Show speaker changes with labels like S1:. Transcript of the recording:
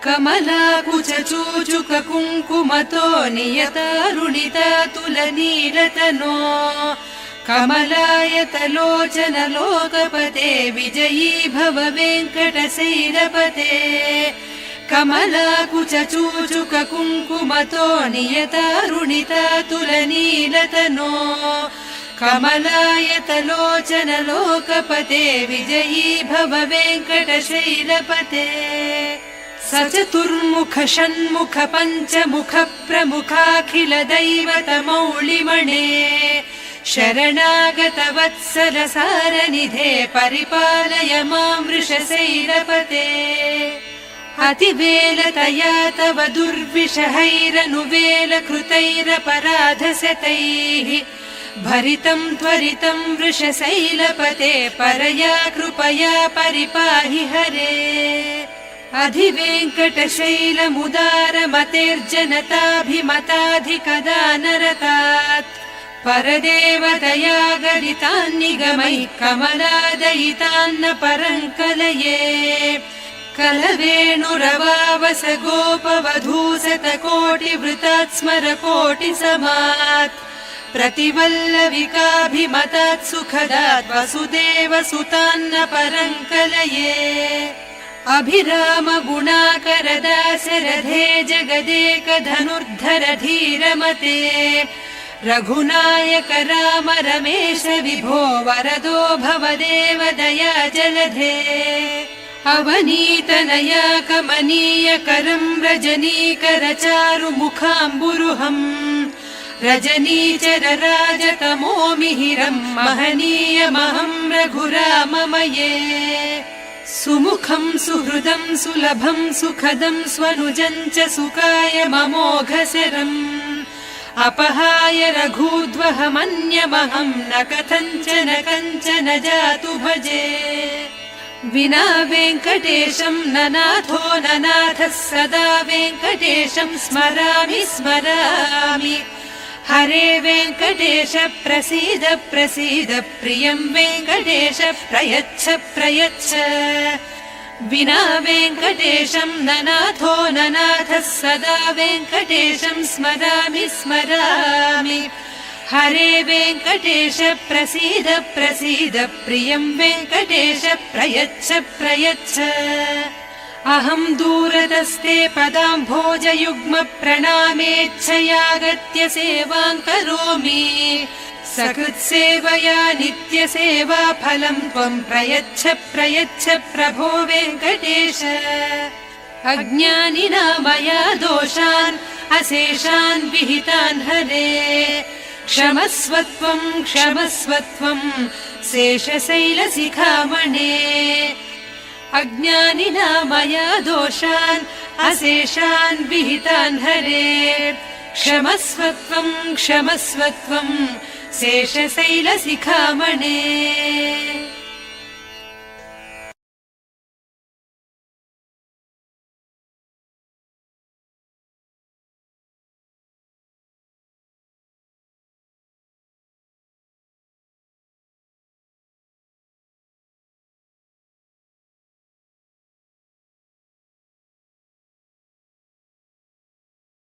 S1: कमलाकुचूचुक कुङ्कुमतो नियतारुणिता तुलनीलतनो कमलायतलोचन लोकपते विजयी भव वेङ्कटशैलपते कमलाकुचूचुक कुङ्कुमतो नियतारुणिता तुलनीलतनो कमलायतलोचन लोकपते विजयी भव वेङ्कटशैलपते सचतुर्मुख षण्मुख पञ्चमुख प्रमुखाखिल दैवत मौलिमणे शरणागत वत्सल सारनिधे परिपालय मां वृषशैलपते अतिवेलतया तव दुर्विषहैरनुवेल कृतैरपराधशतैः भरितं त्वरितं वृषशैलपते परया कृपया परिपाहि हरे अधिवेङ्कटशैलमुदारमतेर्जनताभिमताधिकदानरतात् परदेवतया गरितान्निगमैः कमलादयितान्न परङ्कलये कलवेणुरवावस गोपवधूशतकोटिवृतात् स्मरकोटिसमात् प्रतिवल्लविकाभिमतात् सुखदात् वसुदेवसुतान्न परङ्कलये अभिराम गुणाकर दाशरथे जगदेक धनुर्धर धीरमते रघुनायक राम रमेश विभो वरदो भवदेव दया जलधे अवनीतनया कमनीय करं रजनीकर चारु मुखाम्बुरुहम् रजनीचर राजतमो मिहिरं महनीयमहं रघुराममये सुमुखं सुहृदं सुलभं सुखदं स्वनुजं च सुखाय ममोघशरम् अपहाय रघूद्वहमन्यमहं न कथञ्चन कञ्चन जातु भजे विना वेङ्कटेशं ननाथो ननाथः सदा वेङ्कटेशं स्मरामि स्मरामि हरे वेङ्कटेश प्रसीद प्रसीद प्रियं वेङ्कटेश प्रयच्छ प्रयच्छ विना वेङ्कटेशं ननाथो ननाथः सदा वेङ्कटेशं स्मरामि स्मरामि हरे वेङ्कटेश प्रसीद प्रसीद प्रियं वेङ्कटेश प्रयच्छ प्रयच्छ अहं दूरतस्ते पदाम्भोजयुग्म प्रणामेच्छयागत्य सेवां करोमि सकृत्सेवया नित्यसेवा फलं त्वं प्रयच्छ प्रयच्छ प्रभो वेङ्कटेश अज्ञानिना मया दोषान् अशेषान् विहितान् हरे क्षमस्वत्वं क्षमस्वत्वं शेषशैलशिखामणे अज्ञानिना मया दोषान् अशेषान् विहितान् हरे क्षमस्वत्वं क्षमस्वत्वं शेषशैलशिखामणे।